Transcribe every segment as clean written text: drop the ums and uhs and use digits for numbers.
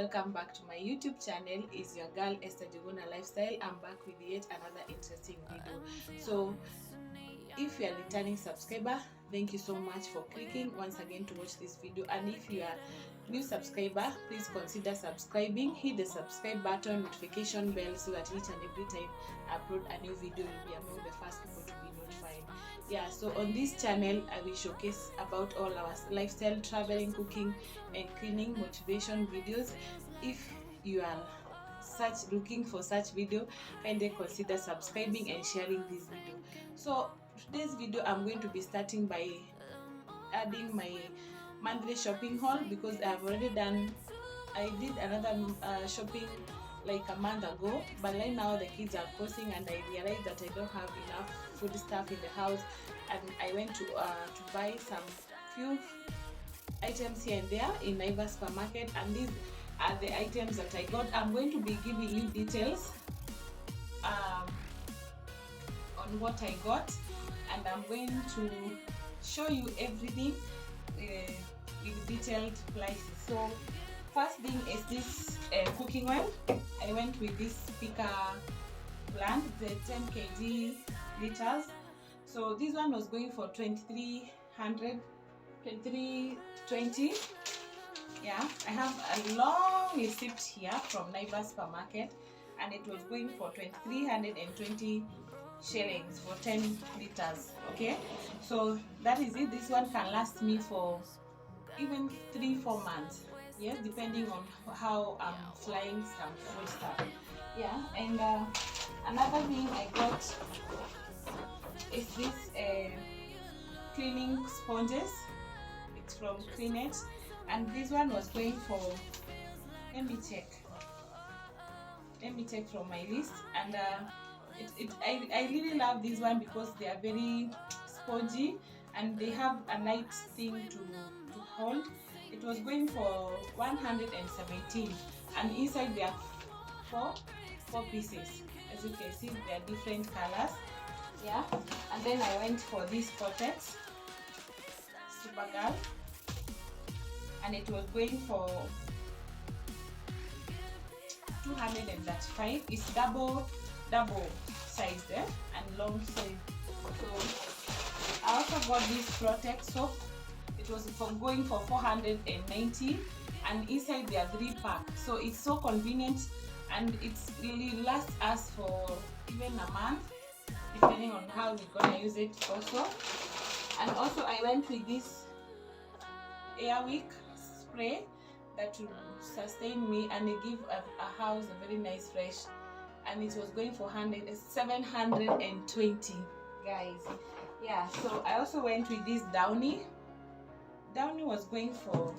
welcome back to my YouTube channel. It's your girl Esther Juguna Lifestyle. I'm back with yet another interesting video. So if you are a returning subscriber, thank you so much for clicking once again to watch this video. And if you are new subscriber, please consider subscribing. Hit the subscribe button, notification bell, so that each and every time I upload a new video, you'll be among the first people to be notified. Yeah, so on this channel I will showcase about all our lifestyle, traveling, cooking and cleaning motivation videos. If you are looking for such video, kindly consider subscribing and sharing this video. So today's video I'm going to be starting by adding my monthly shopping haul, because I did another shopping like a month ago, but right now the kids are crossing and I realized that I don't have enough food stuff in the house, and I went to buy some few items here and there in Naivas supermarket, and these are the items that I got. I'm going to be giving you details on what I got, and I'm going to show you everything with detailed prices. So first thing is this cooking oil. I went with this speaker brand, the 10 kg liters. So this one was going for 2320. Yeah, I have a long receipt here from Naivas supermarket, and it was going for 2320 shillings for 10 liters. Okay, so that is it. This one can last me for even 3-4 months, yes, depending on how I'm flying some food stuff. Yeah, and another thing I got is this cleaning sponges. It's from Cleanet, and this one was going for, let me check from my list, and I really love this one because they are very spongy and they have a nice thing to hold. It was going for 117, and inside there are four pieces. As you can see, they are different colors. Yeah, and then I went for this Cortex Supergirl, and it was going for 235. It's double size there and long size. So I also got this Protect soap. It was going for 490, and inside there are 3 packs. So it's so convenient, and it's really lasts us for even a month, depending on how we're gonna use it also. And also I went with this Airwick spray that will sustain me and it give a house a very nice fresh, and it was going for 720, guys. Yeah, so I also went with this Downy was going for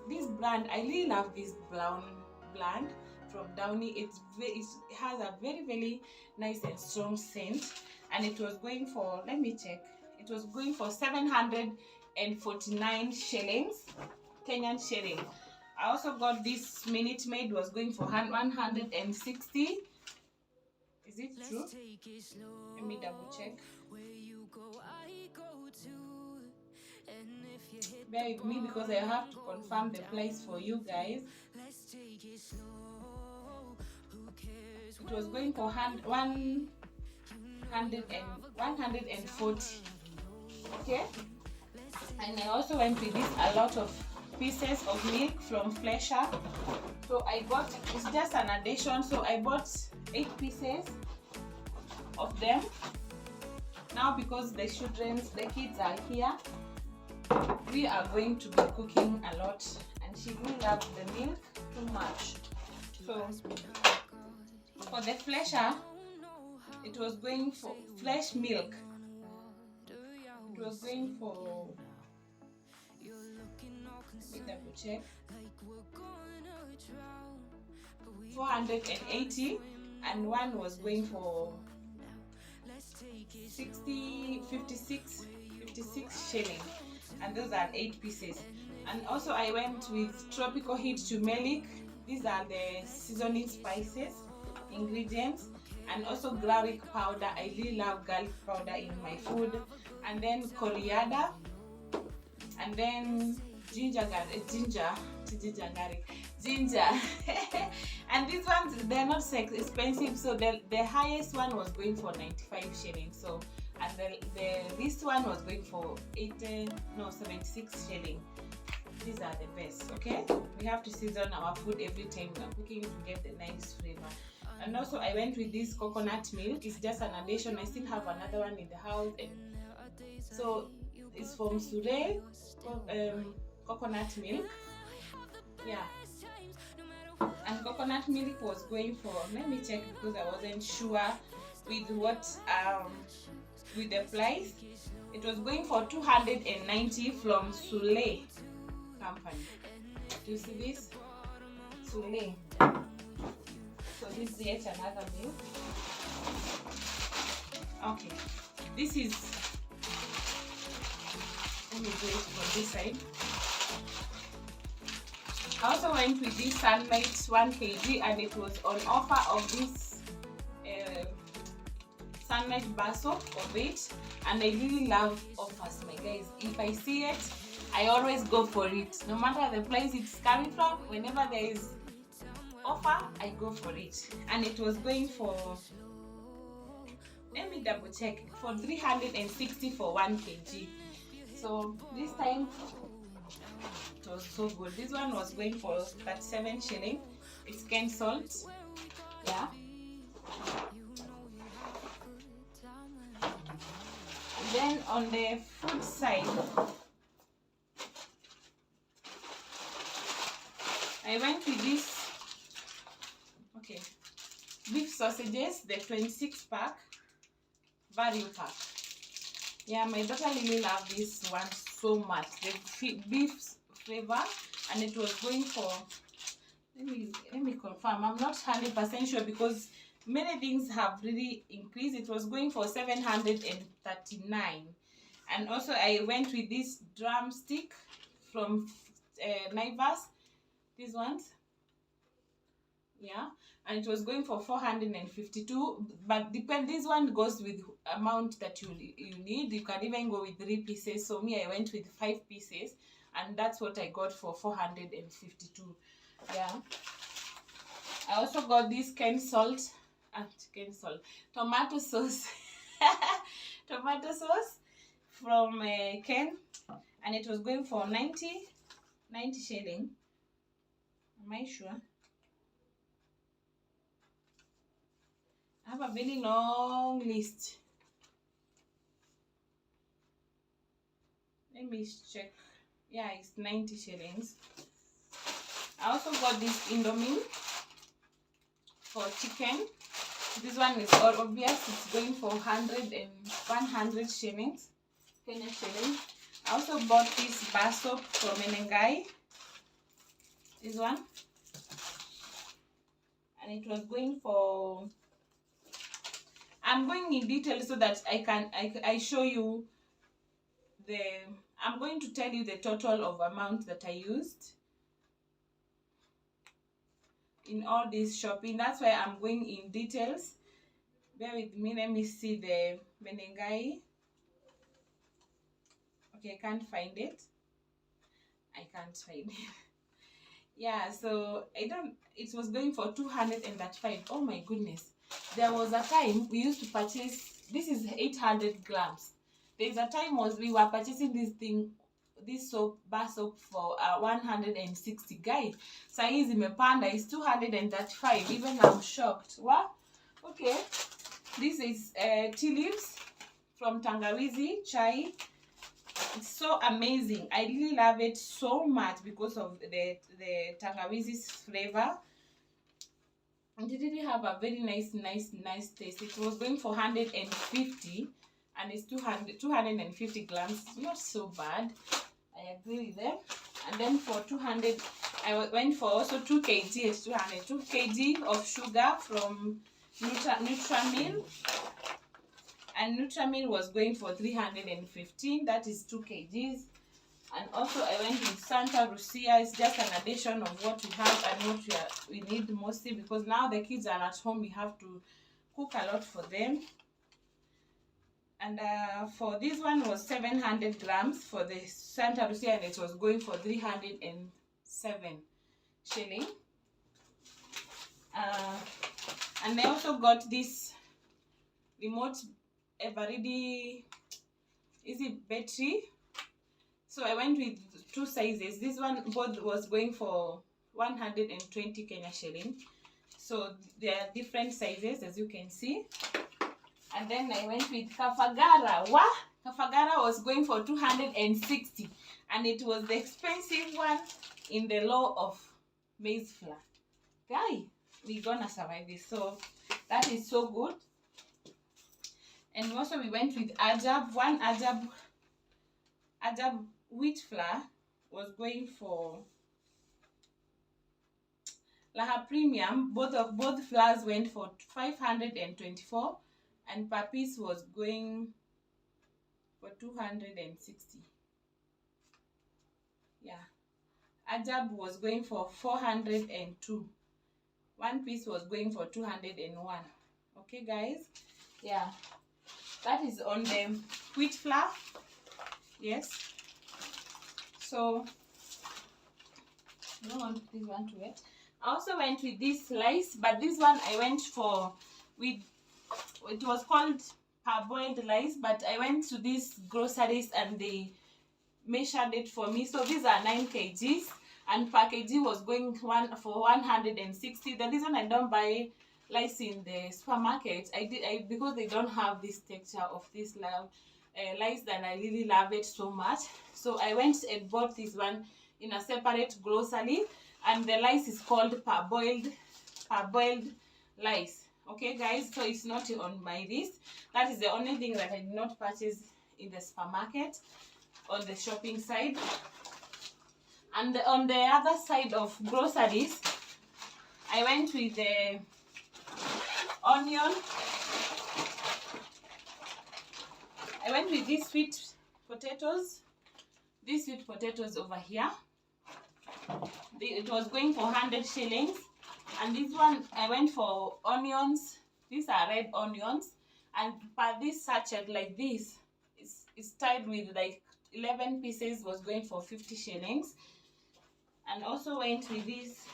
this brand. I really love this brown brand from Downy. It has a very nice and strong scent, and it was going for, let me check, it was going for 749 shillings, Kenyan shilling. I also got this Minute Maid, was going for 160. Is it true? Let me double check. Bear with me because I have to confirm the price for you guys. It was going for 140. Okay, and I also went with this a lot of pieces of milk from Flesher. So I got, it's just an addition, so I bought 8 pieces of them. Now because the kids are here, we are going to be cooking a lot, and she will love the milk too much. So for the Flesher, it was going for fresh milk. It was going for, let me double check, 480, and one was going for 56 shilling, and those are 8 pieces. And also I went with Tropical Heat Turmeric. These are the seasoning spices ingredients, and also garlic powder. I really love garlic powder in my food, and then coriander, and then ginger, and these ones, they're not expensive. So the highest one was going for 95 shillings. So, and this one was going for 76 shillings. These are the best. Okay, we have to season our food every time we are cooking to get the nice flavor. And also I went with this coconut milk. It's just an addition. I still have another one in the house, and so it's from Sure coconut milk. Yeah, and coconut milk was going for, let me check because I wasn't sure with what with the price. It was going for 290 from Sule company. Do you see this? Sule. So this is yet another milk. Okay, this is, let me do it from this side. I also went with this Sunlight 1 kg, and it was on offer of this Sunlight bar soap of it, and I really love offers, my guys. If I see it, I always go for it, no matter the place it's coming from. Whenever there is offer, I go for it. And it was going for, let me double check, for 360 for 1 kg. So this time it was so good. This one was going for 37 shillings. It's canned salt. Yeah. And then on the food side, I went with this, okay, beef sausages, the 26 pack, value pack. Yeah, my daughter really loved this one so much, the beef flavor, and it was going for, let me confirm, I'm not 100% sure because many things have really increased. It was going for 739. And also I went with this drumstick from Naivas, these ones. Yeah, and it was going for 452, but depend, this one goes with amount that you need. You can even go with 3 pieces. So me, I went with 5 pieces, and that's what I got for 452. Yeah, I also got this canned salt, tomato sauce tomato sauce from Ken, and it was going for 90 shilling. Am I sure? I have a very long list. Let me check. Yeah, it's 90 shillings. I also got this Indomie for chicken. This one is all obvious. It's going for 100 shillings. Kenya shillings. I also bought this bar soap from Menengai. This one. And it was going for, I'm going in detail so that I show you the, I'm going to tell you the total of amount that I used in all this shopping. That's why I'm going in details. Bear with me. Let me see the Menengai. Okay, I can't find it. Yeah, so it was going for 235. Oh my goodness. There was a time we used to purchase, this is 800 grams. There's a time we were purchasing this soap, bar soap for 160. Guys, size imepanda is 235. Even I'm shocked. What? Okay, this is tea leaves from Tangawizi chai. It's so amazing. I really love it so much because of the Tangawizi's flavor. And it really have a very nice taste. It was going for 150, and it's 250 grams. Not so bad. I agree with them. And then for 200, I went for also 2 kg at 200. 2 kg of sugar from Nutramil. And Nutramil was going for 315. That is 2 kgs. And also I went with Santa Lucia. It's just an addition of what we have and what we need mostly, because now the kids are at home. We have to cook a lot for them. And for this one was 700 grams for the Santa Lucia, and it was going for 307 shilling. And I also got this remote Eveready easy battery. So I went with two sizes. This one both was going for 120 Kenya shilling. So there are different sizes, as you can see. And then I went with Kafagara. What? Kafagara was going for 260, and it was the expensive one in the law of maize flour. Guy, we're gonna survive this. So that is so good. And also we went with Ajab. One Ajab wheat flour was going for Laha Premium. Both flours went for 524, and per piece was going for 260. Yeah, Ajab was going for 402. One piece was going for 201. Okay, guys. Yeah, that is on the wheat flour. Yes. So I don't want this one to wet. I also went with this slice, but this one I went for with, it was called parboiled rice, but I went to these groceries and they measured it for me. So these are 9 kgs, and per kg was going for 160. The reason I don't buy rice in the supermarket, because they don't have this texture of this rice, that I really love it so much. So I went and bought this one in a separate grocery, and the rice is called parboiled rice. Okay, guys, so it's not on my list. That is the only thing that I did not purchase in the supermarket on the shopping side. And on the other side of groceries, I went with the onion. I went with these sweet potatoes. These sweet potatoes over here. It was going for 100 shillings. And this one, I went for onions. These are red onions. And per this sachet like this, it's tied with like 11 pieces, was going for 50 shillings. And also went with this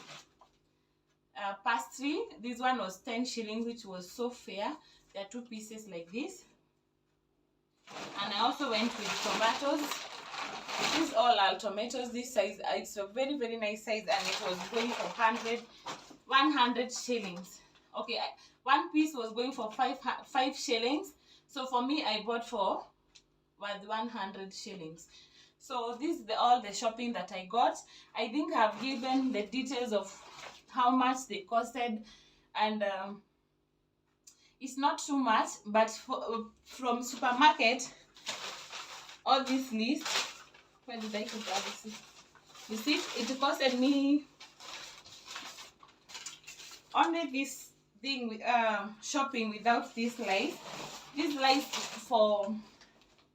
pastry. This one was 10 shillings, which was so fair. There are 2 pieces like this. And I also went with tomatoes. These all are tomatoes. This size, it's a very, very nice size, and it was going for 100 shillings. Okay, one piece was going for 5 shillings. So for me, I bought for 100 shillings. So this is all the shopping that I got. I think I've given the details of how much they costed, and it's not too much, but from supermarket, all this list, where did I put all this? You see, it costed me only this thing with shopping without this lice. This lice for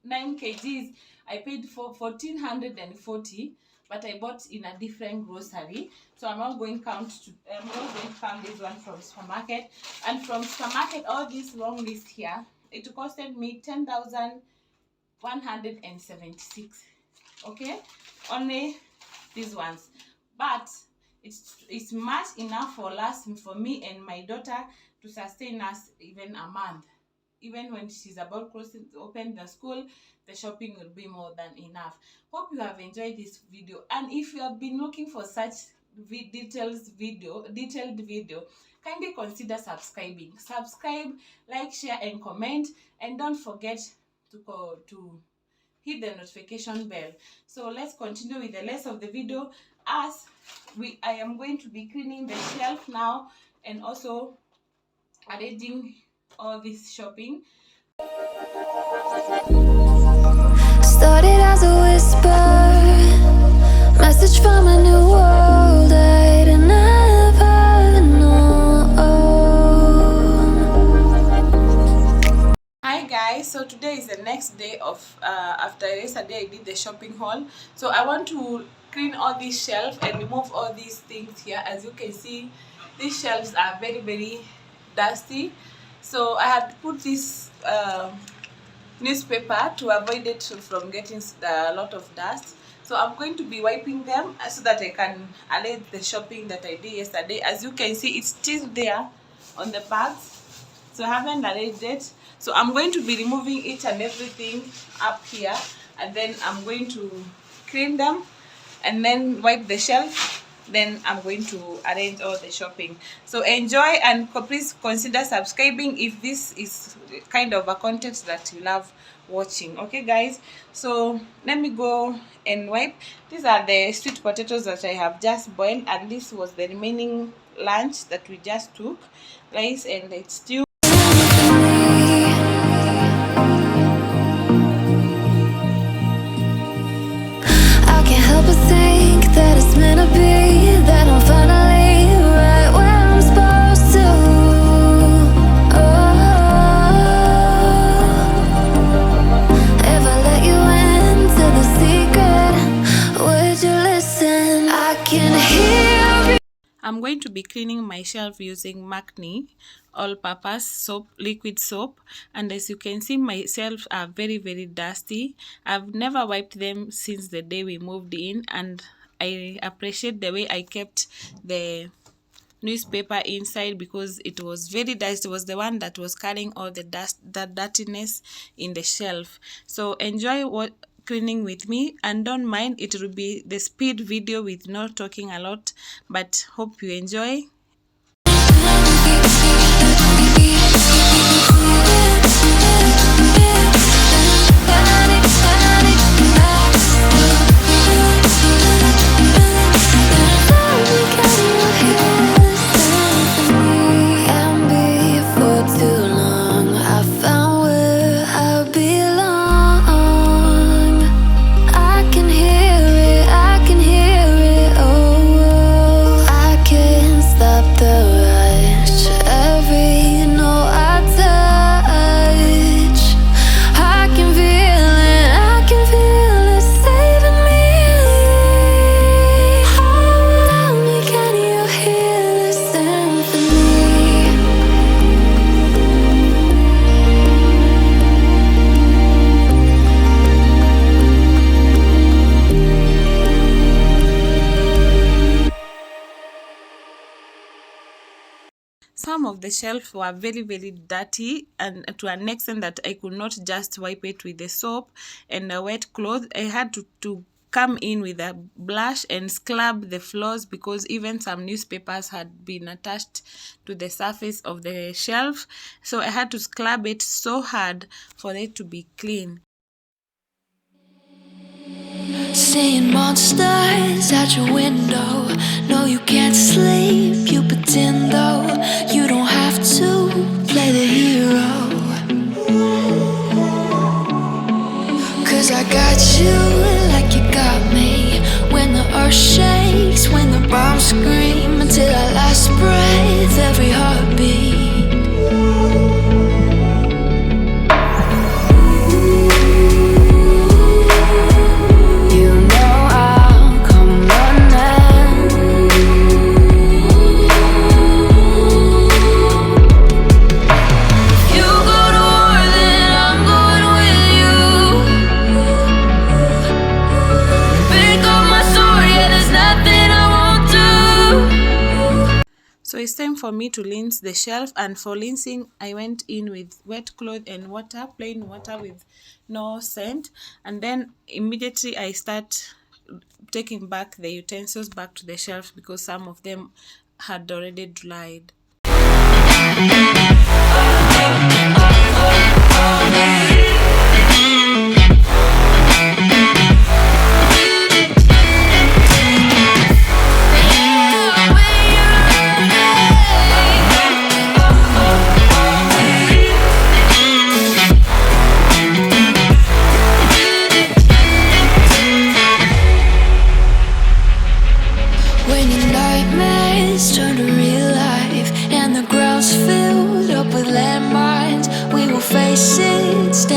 9 kgs, I paid for 1440, but I bought in a different grocery. So I'm not going to count this one from supermarket. And from supermarket, all this long list here, it costed me 10,176. Okay, only these ones, but it's much enough for me and my daughter to sustain us even a month. Even when she's about to open the school, the shopping will be more than enough. Hope you have enjoyed this video, and if you have been looking for such detailed video, kindly consider subscribing. Subscribe, like, share, and comment, and don't forget to hit the notification bell. So let's continue with the rest of the video, as I am going to be cleaning the shelf now and also arranging all this shopping. Started as a whisper, message from a new world I'd never known. Hi guys, so today is the next day of after yesterday I did the shopping haul. So I want to clean all these shelves and remove all these things here. As you can see, these shelves are very, very dusty. So I had put this newspaper to avoid it from getting a lot of dust. So I'm going to be wiping them so that I can arrange the shopping that I did yesterday. As you can see, it's still there on the bags, so I haven't arranged it. So I'm going to be removing each and everything up here, and then I'm going to clean them and then wipe the shelf. Then I'm going to arrange all the shopping. So enjoy, and please consider subscribing if this is kind of a content that you love watching. Okay guys, so let me go and wipe. These are the sweet potatoes that I have just boiled, and this was the remaining lunch that we just took, rice and stew. I can't help but think that it's meant to be, that I'm finally right where I'm supposed to. If I let you into the secret, would you listen? I can hear. I'm going to be cleaning my shelf using Macne all-purpose soap, liquid soap, and as you can see, my shelves are very dusty. I've never wiped them since the day we moved in, and I appreciate the way I kept the newspaper inside because it was very dusty. It was the one that was carrying all the dust, that dirtiness in the shelf. So enjoy what cleaning with me, and don't mind, it will be the speed video with no talking a lot, but hope you enjoy. Some of the shelves were very dirty, and to an extent that I could not just wipe it with the soap and a wet cloth. I had to come in with a brush and scrub the floors because even some newspapers had been attached to the surface of the shelf. So I had to scrub it so hard for it to be clean. Seeing monsters out your window. No, you can't sleep, you pretend though. You don't have to play the hero, 'cause I got you like you got me. When the earth shakes, when the bombs scream, until our last breath, every heartbeat. So it's time for me to rinse the shelf, and for rinsing I went in with wet cloth and water, plain water with no scent, and then immediately I start taking back the utensils back to the shelf because some of them had already dried. Turn to real life, and the ground's filled up with landmines. We will face it.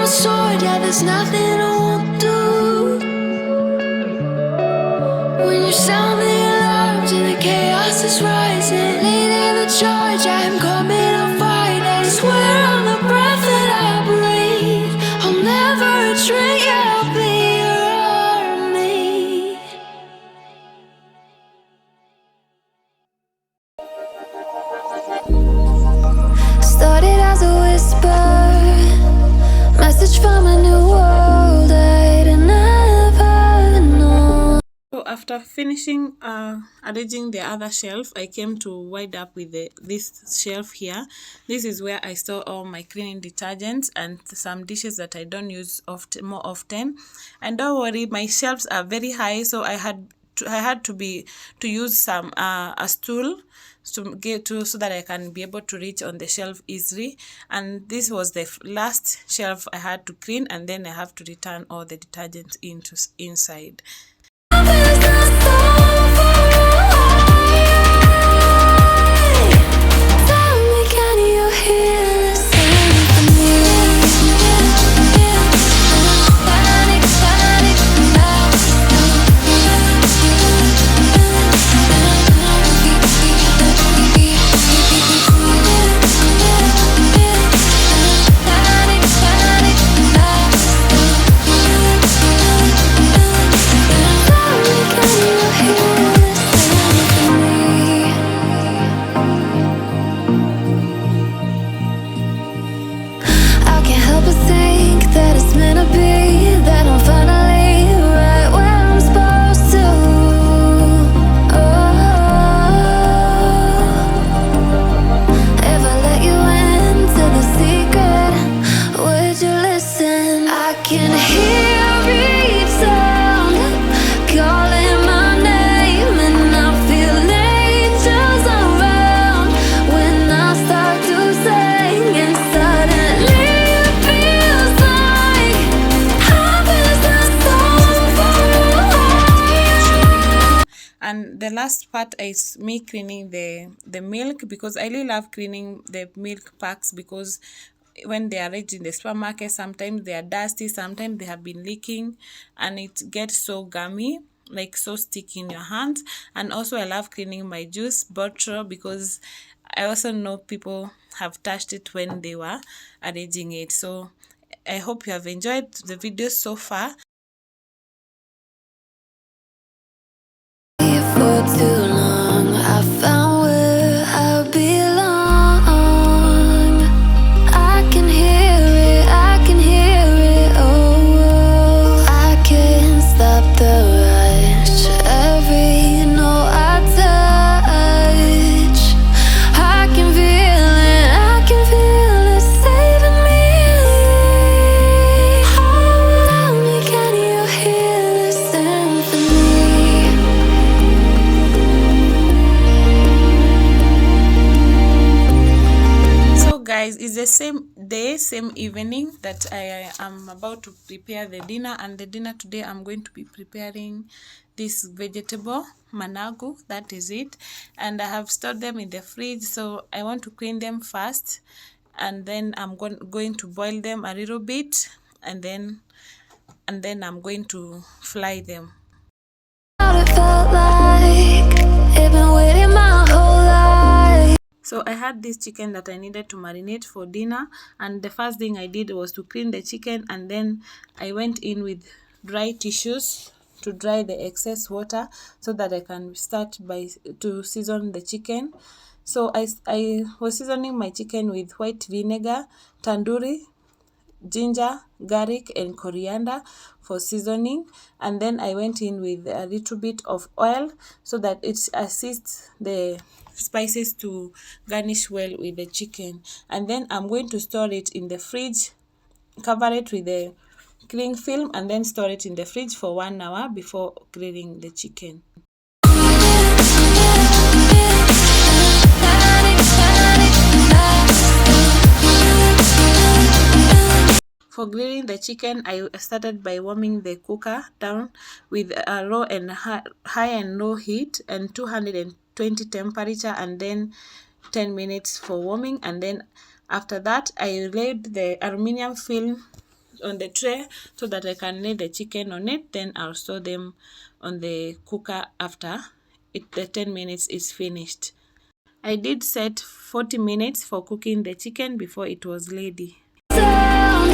my sword, yeah, there's nothing I won't do. When you sound the alarms and the chaos is rising, leading the charge, I'm coming, I'll fight. I swear on the breath that I breathe, I'll never retreat, yeah, I'll be your army. Started as a whisper, message from a new world I'd never known. So after finishing arranging the other shelf, I came to wind up with this shelf here. This is where I store all my cleaning detergents and some dishes that I don't use more often. And don't worry, my shelves are very high, so I had to use some a stool to get to, so that I can be able to reach on the shelf easily. And this was the last shelf I had to clean, and then I have to return all the detergents inside. And the last part is me cleaning the milk, because I really love cleaning the milk packs, because when they are reached in the supermarket, sometimes they are dusty, sometimes they have been leaking, and it gets so gummy, like so sticky in your hands. And also I love cleaning my juice bottle, because I also know people have touched it when they were arranging it. So I hope you have enjoyed the video so far. For too long, I found where I belong. I can hear it, oh, I can't stop the rush. Every note I touch, I can feel it saving me. Oh, tell me, can you hear the symphony? Guys, it's the same day, same evening that I am about to prepare the dinner. And the dinner today, I'm going to be preparing this vegetable managu, that is it. And I have stored them in the fridge, so I want to clean them first, and then I'm going to boil them a little bit, and then I'm going to fry them. It felt like it'd been waiting my whole life. So I had this chicken that I needed to marinate for dinner, and the first thing I did was to clean the chicken, and then I went in with dry tissues to dry the excess water, so that I can start to season the chicken. So I was seasoning my chicken with white vinegar, tandoori, ginger, garlic and coriander for seasoning, and then I went in with a little bit of oil, so that it assists the spices to garnish well with the chicken. And then I'm going to store it in the fridge, cover it with the cling film, and then store it in the fridge for 1 hour before grilling the chicken. For grilling the chicken, I started by warming the cooker down with a low and high and low heat and 220 temperature, and then 10 minutes for warming. And then after that, I laid the aluminium film on the tray so that I can lay the chicken on it. Then I'll store them on the cooker after the 10 minutes is finished. I did set 40 minutes for cooking the chicken before it was ready. Calling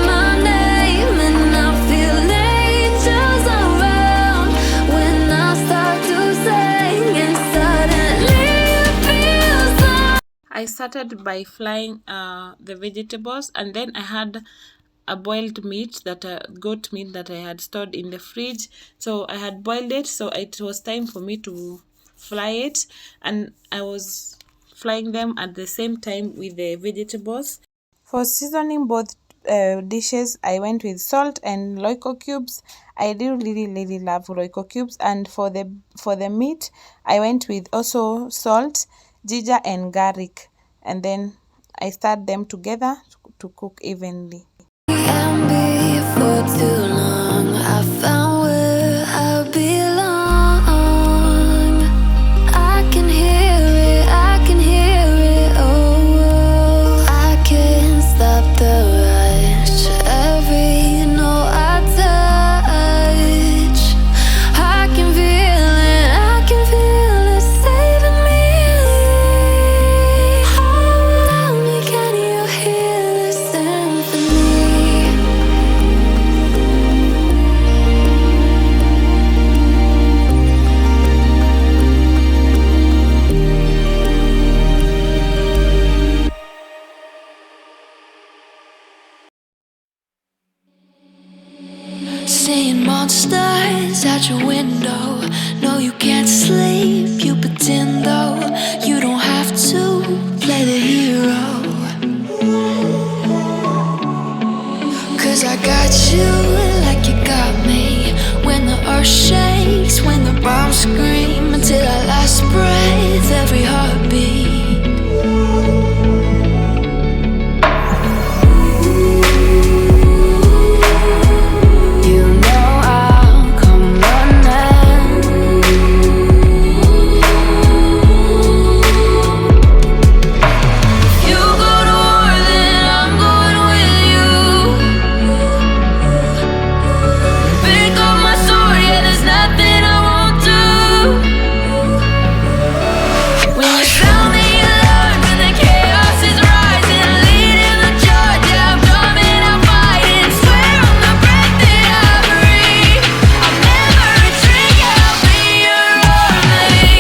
my name and I feel angels around when I start to sing and suddenly it feels like I started by frying the vegetables, and then I had a boiled meat goat meat that I had stored in the fridge. So I had boiled it, so it was time for me to fry it, and I was frying them at the same time with the vegetables. For seasoning both dishes, I went with salt and Royco cubes. I do really love Royco cubes. And for the meat, I went with also salt, ginger and garlic, and then I stirred them together to cook evenly. and be for too long. I found where I belong. I can hear it, oh, I can't stop the rush. Every note I touch, I can feel it saving me. Hold me, can you hear this symphony? Seeing monsters out your window. No, you can't sleep, you pretend though. You don't have to play the hero, 'cause I got you like you got me. When the earth shakes, when the bombs scream, until our last breath, every heartbeat. You know I'll come running. If you go to war, then I'm going with you. Pick up my sword, yeah, there's nothing I won't do. When you sound the alarm and the chaos is rising, leading the charge, yeah, I'm coming out fighting. Swear on the breath that I breathe, I'll never retreat, yeah, I'll be your army.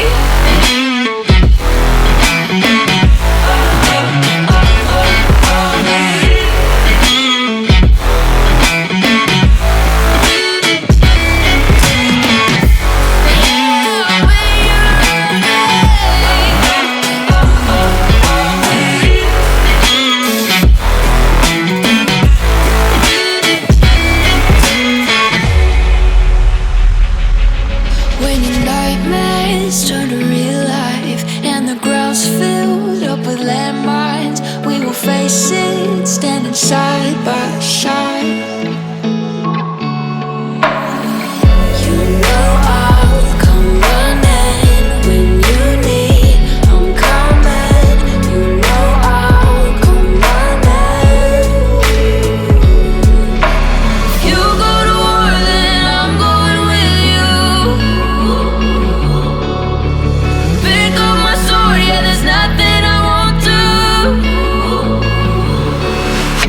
When your nightmares turn to real life and the ground's filled up with landmines, we will face it standing side by side. You know I'll come running when you need. I'm coming. You know I'll come running. If you go to war, then I'm going with you. Pick up my sword, yeah, there's nothing I won't do.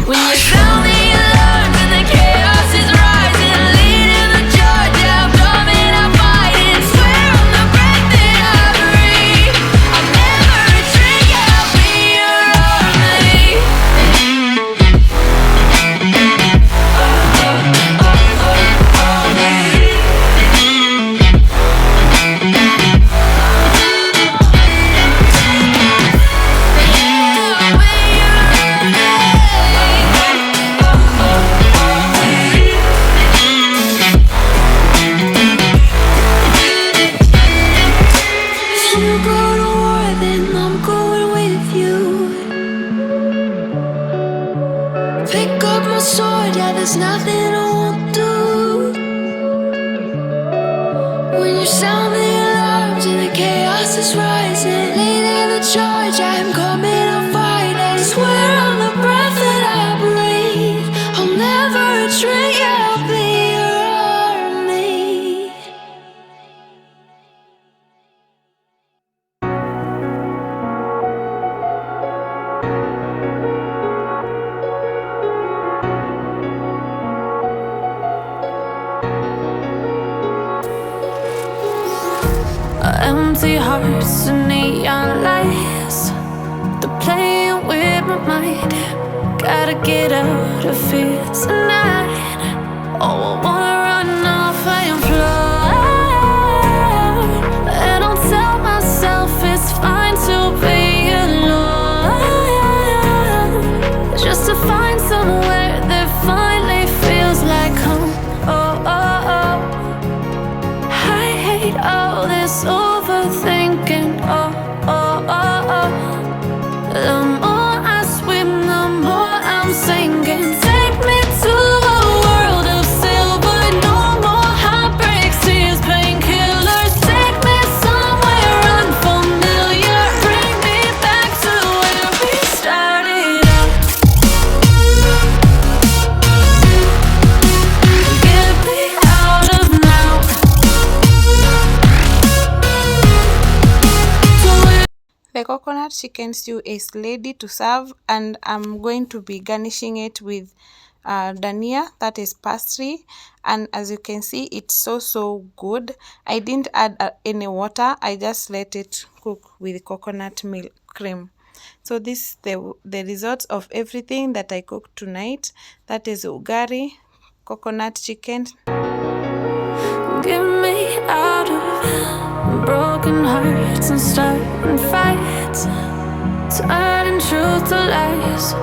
When you sound the alarm and the chaos is rising, leading the charge, yeah, I'm coming out fighting. Swear on the breath that I breathe, I'll never retreat, yeah, I'll be your army. If you go to war, then I'm going with you. Pick up my sword, yeah, there's nothing I won't do. When you sound the alarms and the chaos is rising, leading the charge, I'm coming, I'm fighting. Swear on the breath that I breathe, empty hearts and neon lights. They're playing with my mind. Gotta get out of here tonight. Oh, I wanna run off and fly. And I'll tell myself it's fine to be alone, just to find somewhere that finally feels like home. Oh, oh, oh. I hate all this overthinking. Oh, oh, oh, oh. The more I swim, the more I'm sinking. Take me to a world of silver. No more heartbreaks, tears, painkillers. Take me somewhere unfamiliar. Bring me back to where we started out. Get me out of now. The coconut chicken stew is ready to serve, and I'm going to be garnishing it with dania, that is parsley, and as you can see, it's so good. I didn't add any water, I just let it cook with coconut milk cream. So this is the results of everything that I cooked tonight. That is ugari, coconut chicken. Get me out of broken hearts and starting fights, turning truth to lies.